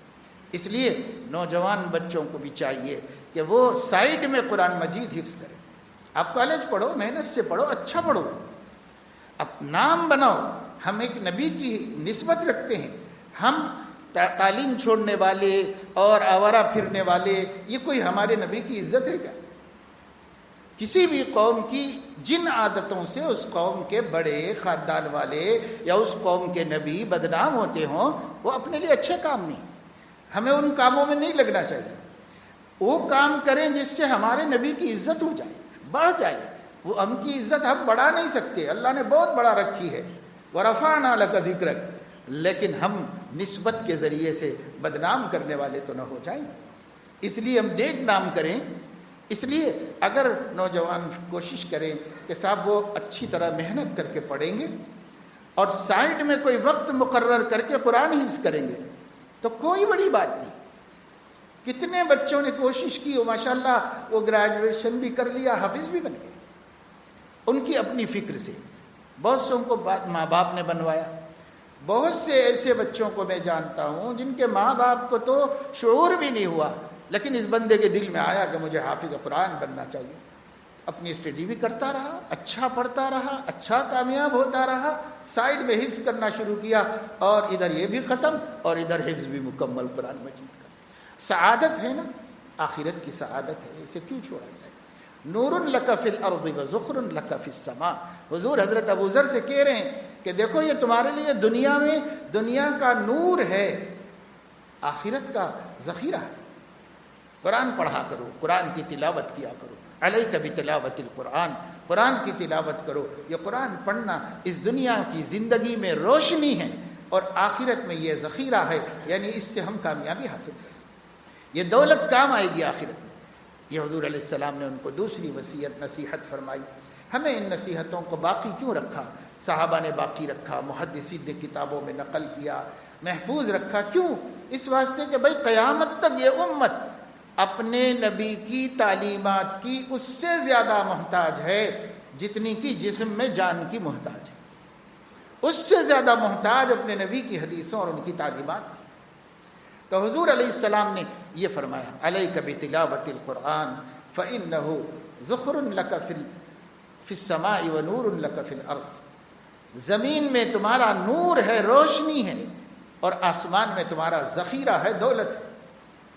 اس لیے نوجوان بچوں کو بھی چاہیے کہ وہ سائڈ میں قرآن مجید حفظ کریں۔ آپ کالج پڑھو، محنت سے پڑھو، اچھا پڑھو، اب نام بناؤ۔ ہم ایک نبی کی نسبت رکھتے ہیں، ہم تعلیم چھوڑنے والے اور آوارہ پھرنے والے، یہ کوئی ہمارے نبی کی عزت ہے کیا؟ کسی بھی قوم کی جن عادتوں سے اس قوم کے بڑے خاندان والے یا اس قوم کے نبی بدنام ہوتے ہوں، وہ اپنے لیے اچھے کام نہیں، ہمیں ان کاموں میں نہیں لگنا چاہیے۔ وہ کام کریں جس سے ہمارے نبی کی عزت ہو جائے، بڑھ جائے۔ وہ ہم کی عزت ہم بڑھا نہیں سکتے، اللہ نے بہت بڑا رکھی ہے، وَرَفَعْنَا لَكَ ذِكْرَكَ، لیکن ہم نسبت کے ذریعے سے بدنام کرنے والے تو نہ ہو جائیں۔ اس لیے ہم نیک نام کریں۔ اس لیے اگر نوجوان کوشش کریں کہ صاحب وہ اچھی طرح محنت کر کے پڑھیں گے اور سائڈ میں کوئی وقت مقرر کر کے قرآن حفظ کریں گے تو کوئی بڑی بات نہیں۔ کتنے بچوں نے کوشش کی، ماشاءاللہ وہ گریجویشن بھی کر لیا، حافظ بھی بن گئے، ان کی اپنی فکر سے۔ بہت سے ان کو ماں باپ نے بنوایا۔ بہت سے ایسے بچوں کو میں جانتا ہوں جن کے ماں باپ کو تو شعور بھی نہیں ہوا، لیکن اس بندے کے دل میں آیا کہ مجھے حافظ قرآن بننا چاہیے۔ اپنی اسٹڈی بھی کرتا رہا، اچھا پڑھتا رہا، اچھا کامیاب ہوتا رہا، سائڈ میں حفظ کرنا شروع کیا، اور ادھر یہ بھی ختم اور ادھر حفظ بھی مکمل قرآن مجید کا۔ سعادت ہے نا، آخرت کی سعادت ہے، اسے کیوں چھوڑا جائے؟ نور لک فی الارض وذخر لک فی السماء۔ حضور حضرت ابوذر سے کہہ رہے ہیں کہ دیکھو یہ تمہارے لیے دنیا میں دنیا کا نور ہے، آخرت کا ذخیرہ ہے۔ قرآن پڑھا کرو، قرآن کی تلاوت کیا کرو، علیک بتلاوت القرآن، قرآن کی تلاوت کرو۔ یہ قرآن پڑھنا اس دنیا کی زندگی میں روشنی ہے اور آخرت میں یہ ذخیرہ ہے، یعنی اس سے ہم کامیابی حاصل کریں، یہ دولت کام آئے گی آخرت میں۔ یہ حضور علیہ السلام نے ان کو دوسری وصیت نصیحت فرمائی۔ ہمیں ان نصیحتوں کو باقی کیوں رکھا؟ صحابہ نے باقی رکھا، محدثین نے کتابوں میں نقل کیا، محفوظ رکھا۔ کیوں؟ اس واسطے کہ بھائی قیامت تک یہ امت اپنے نبی کی تعلیمات کی اس سے زیادہ محتاج ہے جتنی کی جسم میں جان کی محتاج ہے، اس سے زیادہ محتاج اپنے نبی کی حدیثوں اور ان کی تعلیمات کی۔ تو حضور علیہ السلام نے یہ فرمایا، علیک بتلاوت القرآن فإنہ ذخر لک فی السماء ونور لک فی الارض۔ زمین میں تمہارا نور ہے، روشنی ہے، اور آسمان میں تمہارا ذخیرہ ہے، دولت ہے،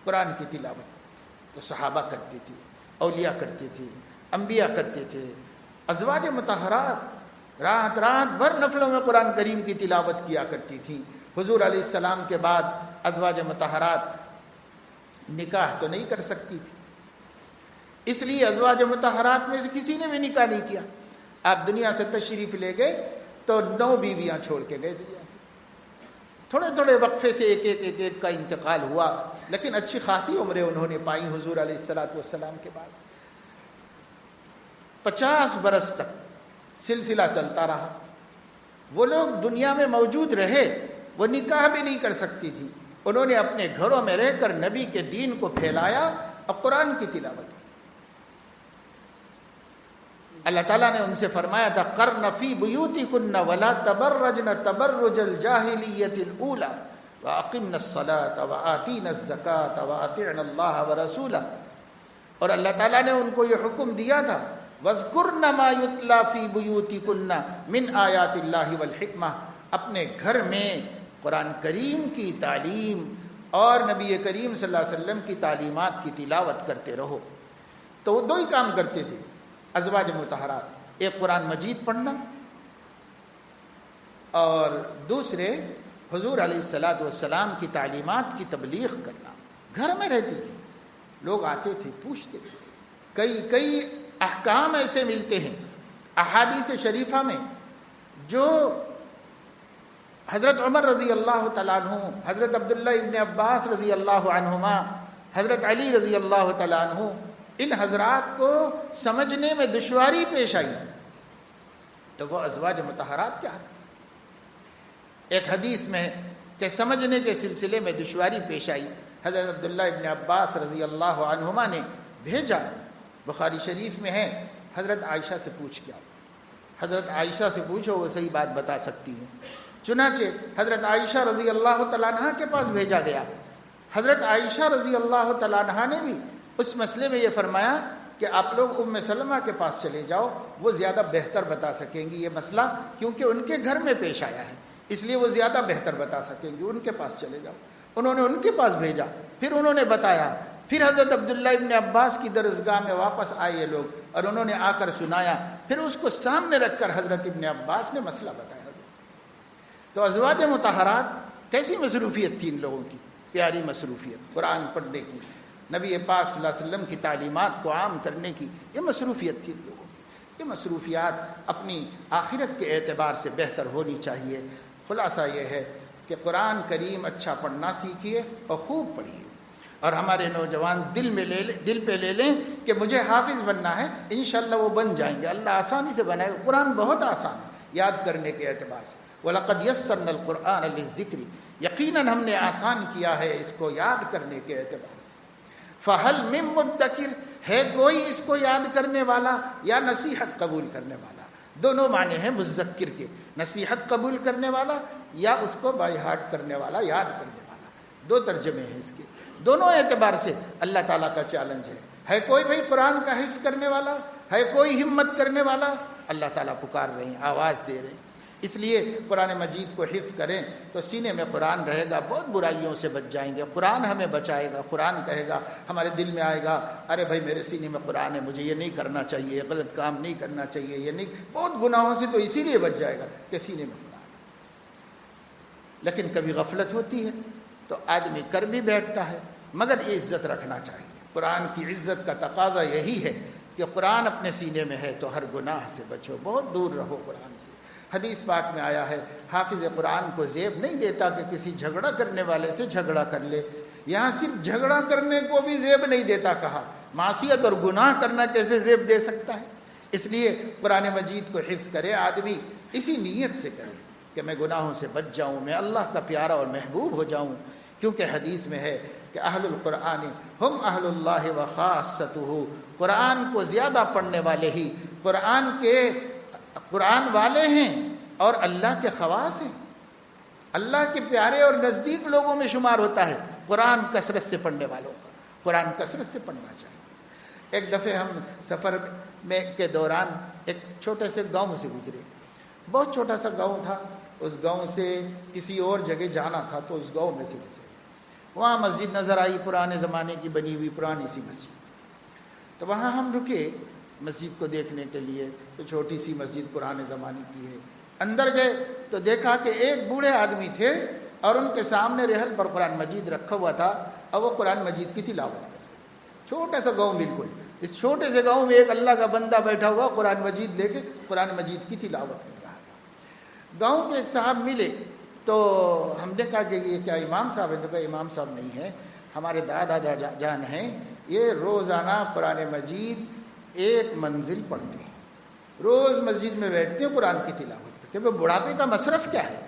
قرآن کی تلاوت۔ تو صحابہ کرتے تھے، اولیاء کرتے تھے، انبیاء کرتے تھے، ازواج مطہرات رات رات بھر نفلوں میں قرآن کریم کی تلاوت کیا کرتی تھی۔ حضور علیہ السلام کے بعد ازواج مطہرات نکاح تو نہیں کر سکتی تھی، اس لیے ازواج مطہرات میں سے کسی نے بھی نکاح نہیں کیا۔ آپ دنیا سے تشریف لے گئے تو 9 بیویاں چھوڑ کے گئے دنیا سے، تھوڑے تھوڑے وقفے سے ایک کا انتقال ہوا، لیکن اچھی خاصی عمریں انہوں نے پائی حضور علیہ السلام کے بعد۔ 50 برس تک سلسلہ چلتا رہا۔ وہ لوگ دنیا میں موجود رہے، وہ نکاح بھی نہیں کر سکتی تھی، انہوں نے اپنے گھروں میں رہ کر نبی کے دین کو پھیلایا اور قرآن کی تلاوت کی۔ اللہ تعالیٰ نے ان سے فرمایا تھا، قرن فی بیوتکن ولا تبرجن تبرج الجاہلیۃ الاولی واقمن الصلاۃ وآتین الزکاۃ واطعن اللہ ورسولہ۔ اور اللہ تعالیٰ نے ان کو یہ حکم دیا تھا، واذکرن ما یتلی فی بیوتکن من آیات اللہ والحکمہ، اپنے گھر میں قرآن کریم کی تعلیم اور نبی کریم صلی اللہ علیہ وسلم کی تعلیمات کی تلاوت کرتے رہو۔ تو وہ 2 ہی کام کرتے تھے ازواج مطہرات، ایک قرآن مجید پڑھنا اور دوسرے حضور علیہ السلام کی تعلیمات کی تبلیغ کرنا۔ گھر میں رہتی تھی، لوگ آتے تھے، پوچھتے تھے، کئی احکام ایسے ملتے ہیں احادیث شریفہ میں جو حضرت عمر رضی اللہ تعالیٰ عنہ، حضرت عبداللہ ابن عباس رضی اللہ عنہما، حضرت علی رضی اللہ تعالیٰ عنہ، ان حضرات کو سمجھنے میں دشواری پیش آئی تو وہ ازواج مطہرات کیا حدیث، ایک حدیث میں کہ سمجھنے کے سلسلے میں دشواری پیش آئی، حضرت عبداللہ ابن عباس رضی اللہ عنہما نے بھیجا، بخاری شریف میں ہے، حضرت عائشہ سے پوچھ کے آؤ، حضرت عائشہ سے پوچھو، وہ صحیح بات بتا سکتی ہیں۔ چنانچہ حضرت عائشہ رضی اللہ تعالیٰ عنہ کے پاس بھیجا گیا۔ حضرت عائشہ رضی اللہ تعالیٰ عنہ نے بھی اس مسئلے میں یہ فرمایا کہ آپ لوگ ام سلمہ کے پاس چلے جاؤ، وہ زیادہ بہتر بتا سکیں گی یہ مسئلہ، کیونکہ ان کے گھر میں پیش آیا ہے، اس لیے وہ زیادہ بہتر بتا سکیں گی، ان کے پاس چلے جاؤ۔ انہوں نے ان کے پاس بھیجا، پھر انہوں نے بتایا، پھر حضرت عبداللہ ابن عباس کی درسگاہ میں واپس آئے یہ لوگ اور انہوں نے آ کر سنایا، پھر اس کو سامنے رکھ کر حضرت ابن عباس نے مسئلہ بتایا۔ تو ازواج مطہرات کیسی مصروفیت تھی ان لوگوں کی، پیاری مصروفیت، قرآن پڑھنے کی، نبی پاک صلی اللہ علیہ وسلم کی تعلیمات کو عام کرنے کی، یہ مصروفیت تھی ان لوگوں کی۔ یہ مصروفیات اپنی آخرت کے اعتبار سے بہتر ہونی چاہیے۔ خلاصہ یہ ہے کہ قرآن کریم اچھا پڑھنا سیکھیے اور خوب پڑھیے، اور ہمارے نوجوان دل پہ لے لیں کہ مجھے حافظ بننا ہے، انشاءاللہ وہ بن جائیں گے، اللہ آسانی سے بنائے گا۔ قرآن بہت آسان ہے یاد کرنے کے اعتبار سے، وَلَقَدْ يَسَّرْنَا الْقُرْآنَ لِلذِّكْرِ، یقیناً ہم نے آسان کیا ہے اس کو یاد کرنے کے اعتبار سے۔ فَهَلْ مِن مُدَّكِرٍ، ہے کوئی اس کو یاد کرنے والا یا نصیحت قبول کرنے والا؟ دونوں معنی ہیں مذکر کے، نصیحت قبول کرنے والا یا اس کو بائی ہارٹ کرنے والا، یاد کرنے والا، دو ترجمے ہیں اس کے۔ دونوں اعتبار سے اللہ تعالیٰ کا چیلنج ہے کوئی بھائی قرآن کا حفظ کرنے والا؟ ہے کوئی ہمت کرنے والا؟ اللہ تعالیٰ پکار رہے ہیں، آواز دے رہے ہیں۔ اس لیے قرآن مجید کو حفظ کریں تو سینے میں قرآن رہے گا، بہت برائیوں سے بچ جائیں گے، قرآن ہمیں بچائے گا۔ قرآن کہے گا، ہمارے دل میں آئے گا، ارے بھائی میرے سینے میں قرآن ہے، مجھے یہ نہیں کرنا چاہیے، یہ غلط کام نہیں کرنا چاہیے، یہ نہیں، بہت گناہوں سے تو اسی لیے بچ جائے گا کہ سینے میں قرآن ہے۔ لیکن کبھی غفلت ہوتی ہے تو آدمی کر بھی بیٹھتا ہے، مگر یہ عزت رکھنا چاہیے۔ قرآن کی عزت کا تقاضا یہی ہے کہ قرآن اپنے سینے میں ہے تو ہر گناہ سے بچو، بہت دور رہو قرآن سے۔ حدیث پاک میں آیا ہے، حافظ قرآن کو زیب نہیں دیتا کہ کسی جھگڑا کرنے والے سے جھگڑا کر لے، یہاں صرف جھگڑا کرنے کو بھی زیب نہیں دیتا کہا، معصیت اور گناہ کرنا کیسے زیب دے سکتا ہے؟ اس لیے قرآن مجید کو حفظ کرے آدمی اسی نیت سے کرے کہ میں گناہوں سے بچ جاؤں، میں اللہ کا پیارا اور محبوب ہو جاؤں، کیونکہ حدیث میں ہے کہ اہل القرآن ہم اہل اللہ و خاصتہ، قرآن کو زیادہ پڑھنے والے ہی قرآن والے ہیں اور اللہ کے خواص ہیں، اللہ کے پیارے اور نزدیک لوگوں میں شمار ہوتا ہے قرآن کثرت سے پڑھنے والوں کا۔ قرآن کثرت سے پڑھنا چاہیے۔ ایک دفعہ ہم سفر میں کے دوران ایک چھوٹے سے گاؤں سے گزرے، بہت چھوٹا سا گاؤں تھا، اس گاؤں سے کسی اور جگہ جانا تھا تو اس گاؤں میں سے گزرے، وہاں مسجد نظر آئی، پرانے زمانے کی بنی ہوئی پرانی سی مسجد، تو وہاں ہم رکے مسجد کو دیکھنے کے لیے، تو چھوٹی سی مسجد پرانے زمانے کی ہے۔ اندر گئے تو دیکھا کہ ایک بوڑھے آدمی تھے اور ان کے سامنے رحل پر قرآن مجید رکھا ہوا تھا اور وہ قرآن مجید کی تلاوت کر رہے۔ چھوٹا سا گاؤں، بالکل اس چھوٹے سے گاؤں میں ایک اللہ کا بندہ بیٹھا ہوا قرآن مجید لے کے قرآن مجید کی تلاوت کر رہا تھا۔ گاؤں کے ایک صاحب ملے تو ہم نے کہا کہ یہ کیا امام صاحب ہیں؟ تو کہا امام صاحب نہیں ہیں، ہمارے دادا جان ہیں، یہ روزانہ قرآن مجید ایک منزل پڑھتے ہیں، روز مسجد میں بیٹھتے ہیں قرآن کی تلاوت کرتے ہیں۔ بڑھاپے کا مصرف کیا ہے؟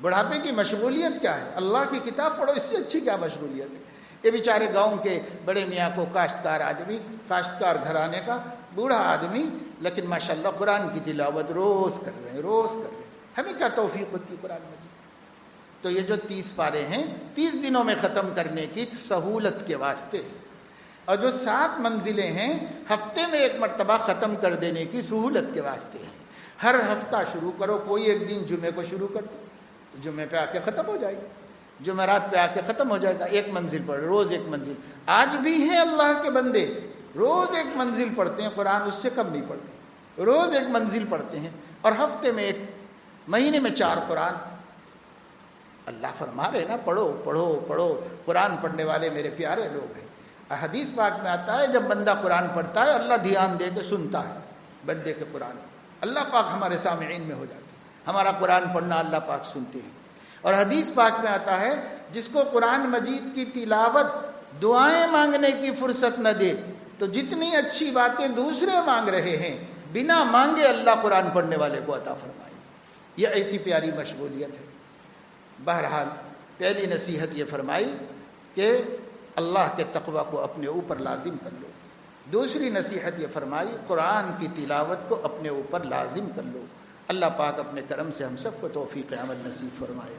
بڑھاپے کی مشغولیت کیا ہے؟ اللہ کی کتاب پڑھو، اس سے اچھی کیا مشغولیت ہے؟ یہ بیچارے گاؤں کے بڑے میاں کو کاشتکار آدمی، کاشتکار گھرانے کا بوڑھا آدمی، لیکن ماشاءاللہ قرآن کی تلاوت روز کر رہے ہیں، روز کر رہے ہیں۔ ہمیں کیا توفیق ہوتی ہے قرآن مجید؟ تو یہ جو 30 پارے ہیں 30 دنوں میں ختم کرنے کی سہولت کے واسطے، اور جو 7 منزلیں ہیں ہفتے میں ایک مرتبہ ختم کر دینے کی سہولت کے واسطے ہیں۔ ہر ہفتہ شروع کرو، کوئی ایک دن جمعے کو شروع کر دو، جمعے پہ آ کے ختم ہو جائے گا، جمعرات پہ آ کے ختم ہو جائے گا۔ ایک منزل پڑھ، روز ایک منزل۔ آج بھی ہیں اللہ کے بندے روز ایک منزل پڑھتے ہیں قرآن، اس سے کم نہیں پڑھتے، روز ایک منزل پڑھتے ہیں، اور ہفتے میں ایک، مہینے میں 4 قرآن۔ اللہ فرما رہے نا، پڑھو پڑھو پڑھو، قرآن پڑھنے والے میرے پیارے لوگ ہیں۔ حدیث پاک میں آتا ہے جب بندہ قرآن پڑھتا ہے اللہ دھیان دے کے سنتا ہے بندے کے قرآن، اللہ پاک ہمارے سامعین میں ہو جاتے ہیں، ہمارا قرآن پڑھنا اللہ پاک سنتے ہیں۔ اور حدیث پاک میں آتا ہے جس کو قرآن مجید کی تلاوت دعائیں مانگنے کی فرصت نہ دے تو جتنی اچھی باتیں دوسرے مانگ رہے ہیں بنا مانگے اللہ قرآن پڑھنے والے کو عطا فرمائے۔ یہ ایسی پیاری مشغولیت ہے۔ بہرحال پہلی نصیحت یہ فرمائی کہ اللہ کے تقوی کو اپنے اوپر لازم کر لو۔ دوسری نصیحت یہ فرمائی قرآن کی تلاوت کو اپنے اوپر لازم کر لو۔ اللہ پاک اپنے کرم سے ہم سب کو توفیق عمل نصیب فرمائے۔